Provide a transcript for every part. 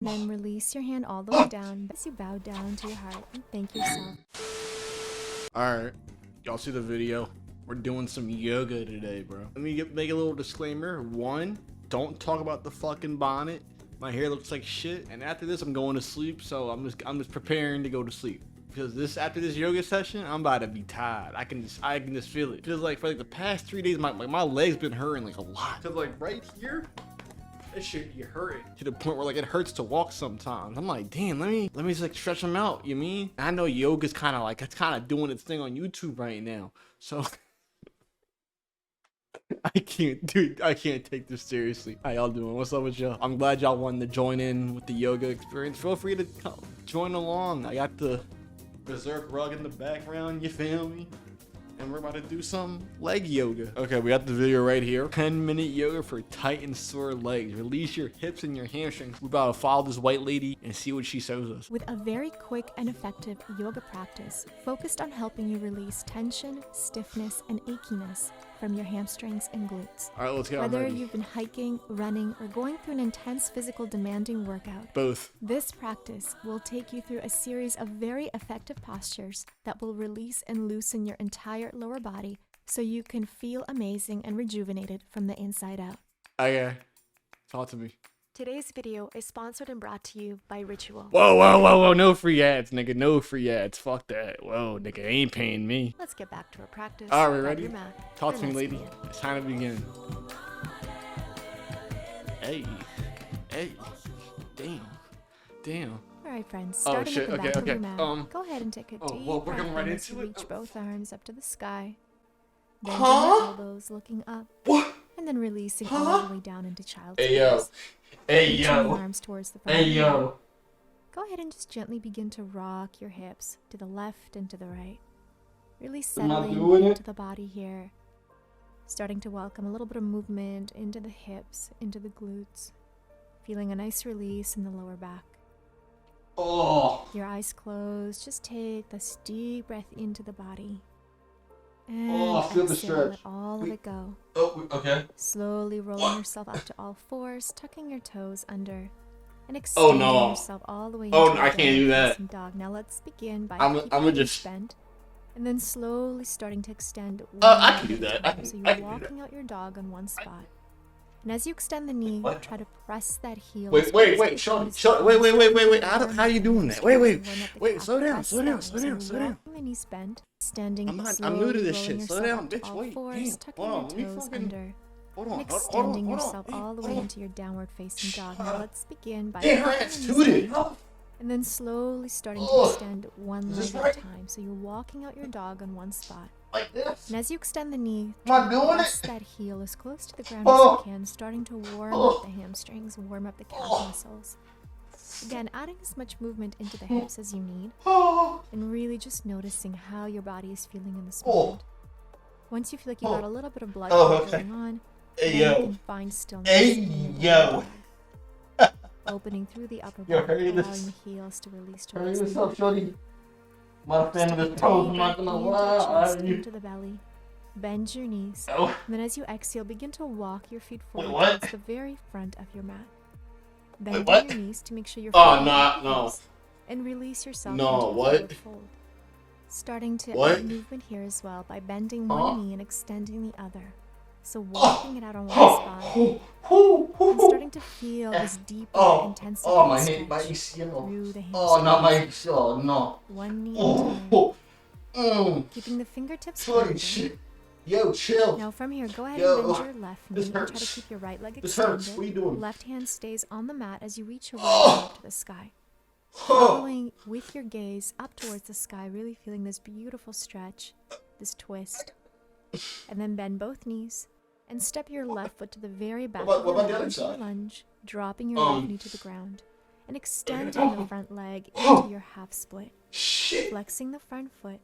Then release your hand all the way down as you bow down to your heart and thank yourself. Alright, y'all see the video? We're doing some yoga today, bro. Let me make a little disclaimer. One, don't talk about the fucking bonnet. My hair looks like shit. And after this, I'm going to sleep, so I'm just preparing to go to sleep. Because after this yoga session, I'm about to be tired. I can just feel it. Feels like for like the past 3 days, my legs been hurting like a lot. Cause like right here, it should be hurting to the point where like it hurts to walk sometimes. I'm like, damn, let me just like stretch them out. You mean? I know yoga's kind of like, it's kind of doing its thing on YouTube right now. So I can't take this seriously. How y'all doing? What's up with y'all? I'm glad y'all wanted to join in with the yoga experience. Feel free to come join along. I got the Berserk rug in the background, you feel me? And we're about to do some leg yoga. Okay, we got the video right here. 10-minute yoga for tight and sore legs. Release your hips and your hamstrings. We're about to follow this white lady and see what she shows us. With a very quick and effective yoga practice focused on helping you release tension, stiffness, and achiness from your hamstrings and glutes. All right, let's get Whether you've been hiking, running, or going through an intense physical demanding workout, both. This practice will take you through a series of very effective postures that will release and loosen your entire lower body so you can feel amazing and rejuvenated from the inside out. Okay, talk to me. Today's video is sponsored and brought to you by Ritual. Whoa, no free ads, nigga, no free ads, fuck that. Whoa, nigga, ain't paying me. Let's get back to our practice. All right, we ready? Your mat, Talk to me, let's lady. begin. It's time to begin. Hey, damn. All right, friends, Oh, starting shit, at the okay, back okay. of your mat, go ahead and take a deep we're breath going right in as into you it? reach both arms up to the sky. Bending your elbows, looking up. What? And then releasing all the way down into child's Hey, yo. pose. Hey, Reaching yo. the arms towards the front. Hey, yo. Go ahead and just gently begin to rock your hips to the left and to the right. Really settling into the body here. Starting to welcome a little bit of movement into the hips, into the glutes. Feeling a nice release in the lower back. Oh. Your eyes closed. Just take this deep breath into the body. And I feel the exhale, stretch. let all of it go. Oh, okay. Slowly rolling yourself up to all fours, tucking your toes under, and extending yourself all the way into I can't do that. facing dog. Now let's begin by I'm keeping gonna your just knees bent, and then slowly starting to extend. I can do that. I can So do you're that. walking out your dog on one spot, and as you extend the knee, What? try to press that heel. Wait, as close to the show ground me. as Show, you wait. can. How you doing that? Wait, Warm up the calf. slow down, Press slow down, down. slow So down, you're slow down. walking the knees bent, standing. I'm new to slowly this rolling shit. Slow yourself down, up to bitch. all Wait, fours, damn. tucking Hold your on, let me toes fucking- under. Hold And on, extending hold on. yourself all the way into your downward facing dog. Now let's begin by Damn, her walking ass the knees tooted. bent, and then slowly starting to Ugh. extend one Is leg this at right? a time. So you're walking out your dog on one spot. Like this. And as you extend the knee, Am I try to doing press it? that heel as close to the ground Oh. as you can, starting to warm Oh. up the hamstrings, warm up the calf Oh. muscles. Again, adding as much movement into the hips as you need, Oh. and really just noticing how your body is feeling in this Oh. moment. Once you feel like you got a little bit of blood Oh, flow okay. going on, Hey, then yo. you can find stillness. Hey, in your lower yo. back. Opening through the upper Yo, back, hurry allowing this. the heels to release Hurry towards this the up, shorty. My fan of Take a this pose, deep I'm not breath gonna into lie. your chest, Are you? into the belly. Bend your knees. Oh. And then as you exhale, begin to walk your feet forward what? towards the very front of your mat. Bend what? your knees to make sure you're Oh, feet no, are no. hips, and release yourself No, into a what? forward fold. Starting to What? add movement here as well by bending Huh? one knee and extending the other. So walking it out on one spot and starting to feel this deeper intensity my stretch hip, my ACL. through the Oh, not my hamstrings. ACL, no. One knee at a time, keeping the fingertips Shorty, pointed. shit. Yo, chill. Now from here, go ahead Yo, and bend your left knee this and try hurts. to keep your right leg This extended. hurts. What are you doing? Left hand stays on the mat as you reach your right Oh. arm up to the sky. Following with your gaze up towards the sky, really feeling this beautiful stretch, this twist. And then bend both knees and step your left foot to the very back What of your about the mat other into your side? lunge, dropping your right knee to the ground, and extending the front leg Oh. into your half split. Shit. Flexing the front foot.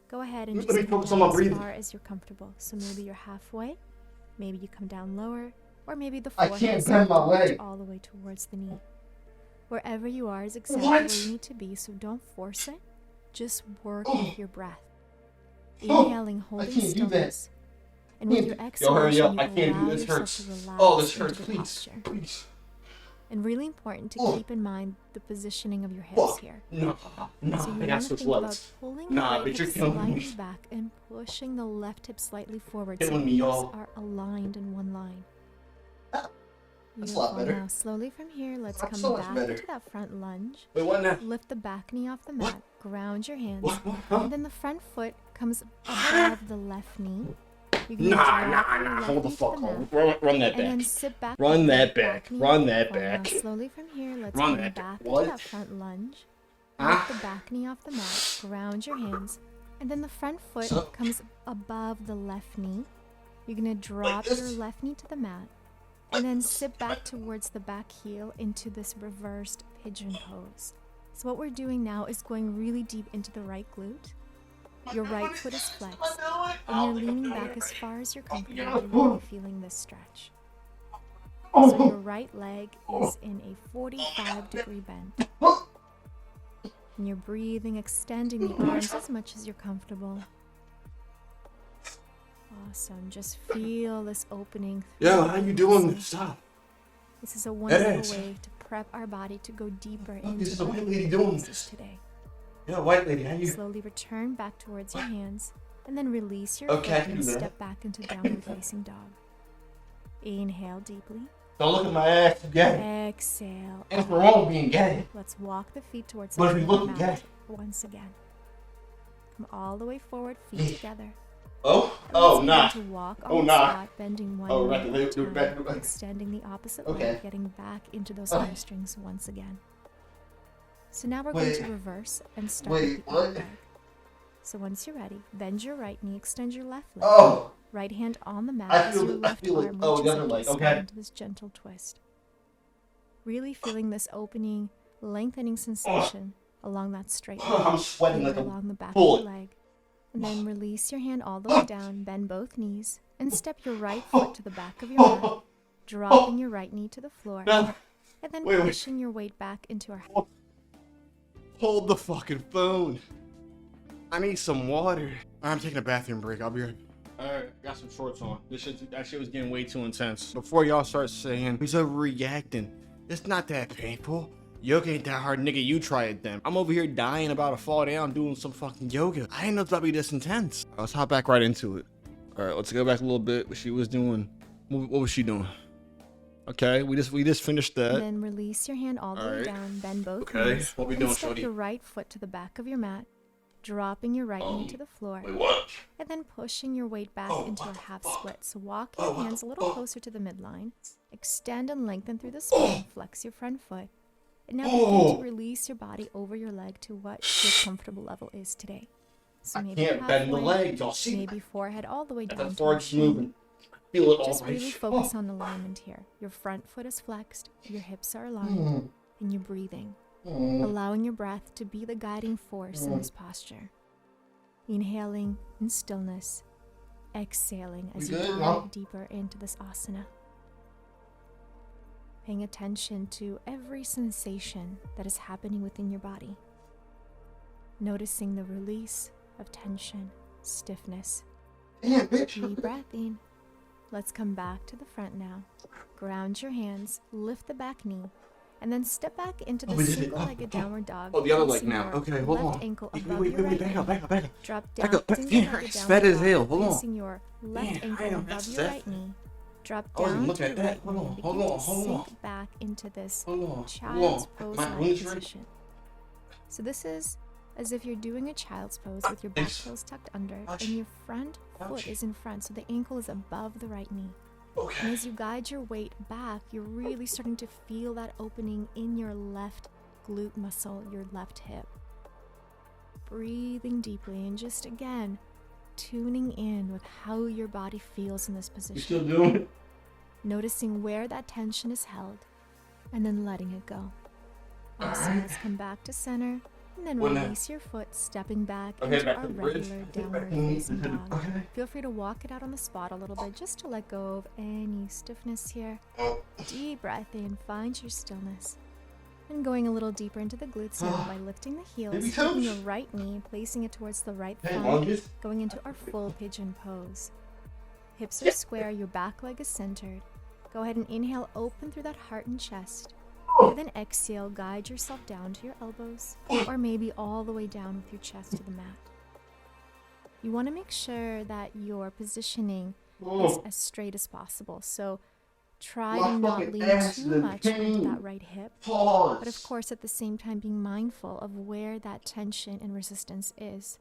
Go ahead and Let just me come focus on down my as breathing. far as you're comfortable. So maybe you're halfway, maybe you come down lower, or maybe the I forehead can't is bend my starting to reach leg. all the way towards the knee. Wherever you are is exactly What? where you need to be, so don't force it. Just work Oh. with your breath. Oh, Inhaling, holding can't do that. stillness. And with your Yo, exhalation, hurry up. you I can't do allow this. yourself Hurts. to relax Oh, this into hurts. the Please. posture. Please. And really important to keep in mind the positioning of your hips here. No, So you I got want to some think about sluts. pulling the Nah, right bitch, you're hip killing slightly me. back and pushing the left hip slightly forward Killing so me, these y'all. are aligned in one line. That's a lot better. Now slowly from here, let's That's come so much back better. into that front lunge. Wait, what now? Lift the back knee off the mat, ground your hands, What? Huh? and then the front foot comes above the left knee. You're gonna Nah, drop your nah. left Hold the knee to fuck mat, on. Run that and then back. sit back. Run with that your back. knee Run on the that floor. Now back. slowly from here, let's Run come that back back. into What? that front lunge. Ah. Lift the back knee off the mat, ground your hands, and then the front foot comes above the left knee. You're gonna drop your left knee to the mat, and then sit back towards the back heel into this reversed pigeon pose. So what we're doing now is going really deep into the right glute. Your right foot is flexed, and you're leaning back as far as you're comfortable, really feeling this stretch. So your right leg is in a 45-degree bend. And you're breathing, extending the arms as much as you're comfortable. Awesome. Just feel this opening. Yo, how you doing? Stop. This is a wonderful way to prep our body to go deeper into This is a the white lady doing poses this today. Yo, white lady, how you? Slowly return back towards your hands, and then release your Okay, I foot can and do that. step back into downward facing dog. Inhale deeply. Don't look at my ass, you gay. Exhale. Ain't for wrong being gay. Let's walk the feet towards But the if you floor look mat gay. once again. Come all the way forward, feet together. Oh? And Oh, let's nah. begin to walk on Oh, the nah. spot, bending one Oh, knee right, at a do it back, time, do it back. extending the opposite Okay. leg, getting back into those Okay. hamstrings once again. So now we're Wait. going to reverse and start Wait, with the other what? leg. So once you're ready, bend your right knee, extend your left leg. Oh! Right hand on the mat I as feel your it, I left feel it. arm Oh, reaches the other up to leg, slide okay. into this gentle twist. Really feeling this opening, lengthening sensation along that straight leg. I'm sweating Feel like along the a back bull. of your leg. And then release your hand all the way down, bend both knees, and step your right foot to the back of your mat, dropping your right knee to the floor, No. and then Wait. pushing your weight back into our Hold the fucking phone. I need some water. I'm taking a bathroom break. I'll be right. Alright, got some shorts on. That shit was getting way too intense. Before y'all start saying he's overreacting, it's not that painful. Yoga ain't that hard, nigga. You try it then. I'm over here dying about to fall down doing some fucking yoga. I didn't know it's about to be this intense. Let's hop back right into it. Alright, let's go back a little bit. What she was doing. What was she doing? Okay, we just finished that. And then release your hand all the way Alright. down, bend both Okay, knees, what we and doing, step shorty? your right foot to the back of your mat, dropping your right knee to the floor, Wait, what? and then pushing your weight back into a half split. So walk your hands a little closer to the midline, extend and lengthen through the spine, flex your front foot, and now begin to release your body over your leg to what your comfortable level is today. So maybe Can't bend the halfway, leg. Y'all see maybe forehead all the way that? down The to your forward shin. moving. Feel it all Just right. really focus on alignment here. Your front foot is flexed, your hips are aligned, and you're breathing, allowing your breath to be the guiding force in this posture. Inhaling in stillness, exhaling as you good, dive Mom? deeper into this asana. Paying attention to every sensation that is happening within your body. Noticing the release of tension, stiffness. Damn, bitch. Deep breath in. Let's come back to the front now. Ground your hands, lift the back knee, and then step back into the we did it. single-legged downward dog. Oh, the other leg placing now. your Okay, hold left on. ankle Wait, above wait, your right back up, knee. back up, back up. Drop Back down, up, single-legged it's downward fat as dog, hell. Hold on. placing your left Damn, ankle I am above your stiff. right knee. Drop I wasn't down looking to at your that. right Hold knee. on, Begin hold on, to hold on. sink back into this Hold on, child's hold on. pose My like knees ready? position. So this is as if you're doing a child's pose with your back toes tucked under and your front foot is in front, so the ankle is above the right knee. And Okay. as you guide your weight back, you're really starting to feel that opening in your left glute muscle, your left hip. Breathing deeply and just again, tuning in with how your body feels in this You position. still doing it? Noticing where that tension is held and then letting it go. Awesome. Let's come back to center and then Well, now- release your foot, stepping back Okay, into back our to the bridge. regular Back downward to the- facing dog. Okay. Feel free to walk it out on the spot a little bit just to let go of any stiffness here. Oh. Deep breath in, find your stillness. And going a little deeper into the glutes now by lifting the heels, Baby taking toes. your right knee, placing it towards the right Hey, thigh, lunges. going into our full pigeon pose. Hips are square, your back leg is centered. Go ahead and inhale, open through that heart and chest. And then exhale, guide yourself down to your elbows, or maybe all the way down with your chest to the mat. You want to make sure that your positioning is as straight as possible. So try to not lean too much into that right hip, but of course at the same time being mindful of where that tension and resistance is.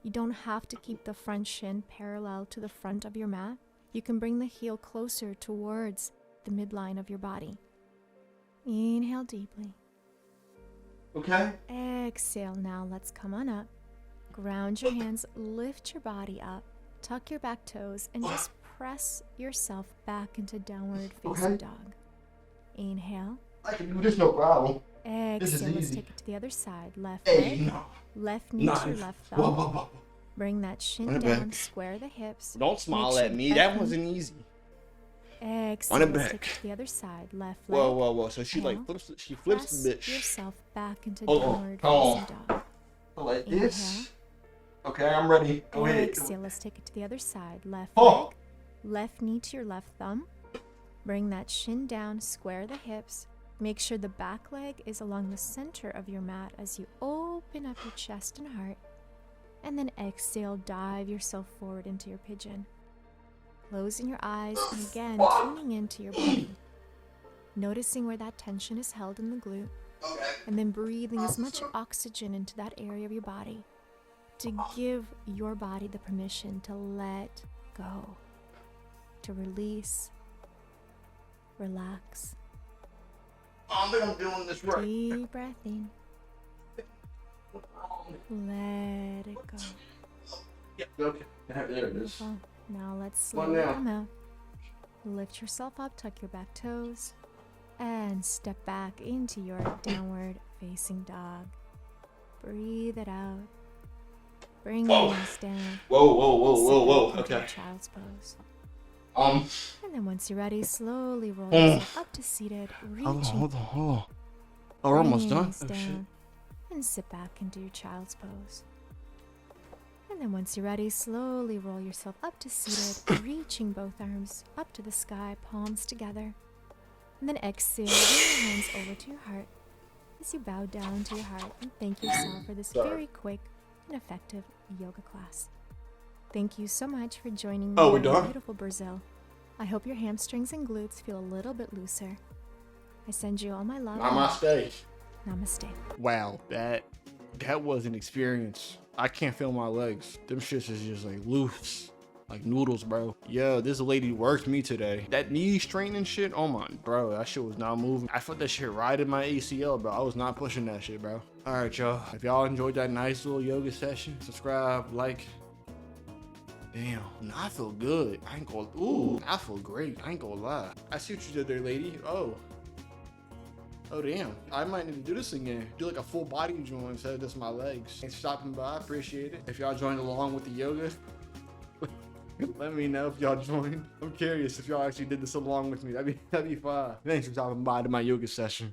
You don't have to keep the front shin parallel to the front of your mat. You can bring the heel closer towards the midline of your body. Inhale deeply. Okay. Exhale. Now let's come on up. Ground your hands, lift your body up, tuck your back toes, and just press yourself back into downward facing dog. Inhale. I can do this, no problem. Exhale. Let's take it to the other side. Left leg, left knee to your left thumb. Bring that shin down, square the hips. Don't smile at me. That wasn't easy. Exhale. Let's take it to the other side. Left leg. Whoa. So she like flips. She flips the bitch. Press yourself back into downward facing dog. Like this. Okay, I'm ready. Go ahead. Exhale. Let's take it to the other side. Left leg, left knee to your left thumb. Bring that shin down, square the hips. Make sure the back leg is along the center of your mat as you open up your chest and heart. And then exhale, dive yourself forward into your pigeon. Closing your eyes and again tuning into your body. Noticing where that tension is held in the glute. And then breathing as much oxygen into that area of your body to give your body the permission to let go, to release, relax. I think I'm doing this right. Deep breath in. Let it go. Yeah, okay. There it is. Beautiful. Now let's slowly come out. Lift yourself up, tuck your back toes, and step back into your downward facing dog. Breathe it out. Bring your knees down. Whoa. Okay. Child's pose. And then once you're ready, slowly roll yourself up to seated, reaching. Hold on. Oh, we're almost done. Oh, shit. And sit back into your child's pose. And then once you're ready, slowly roll yourself up to seated, reaching both arms up to the sky, palms together. And then exhale, bring your hands over to your heart as you bow down to your heart and thank yourself for this very quick and effective yoga class. Thank you so much for joining me in beautiful Brazil. I hope your hamstrings and glutes feel a little bit looser. I send you all my love. Namaste. Namaste. Wow, that was an experience. I can't feel my legs. Them shits is just like loose, like noodles, bro. Yo, this lady worked me today. That knee straightening shit, oh my, bro, that shit was not moving. I felt that shit right in my ACL, bro. I was not pushing that shit, bro. All right, y'all. If y'all enjoyed that nice little yoga session, subscribe, like. Damn, I feel good. I feel great. I ain't gonna lie. I see what you did there, lady. Oh damn. I might need to do this again. Do like a full body joint instead of just my legs. Thanks for stopping by. Appreciate it. If y'all joined along with the yoga, let me know if y'all joined. I'm curious if y'all actually did this along with me. That'd be fun. Thanks for stopping by to my yoga session.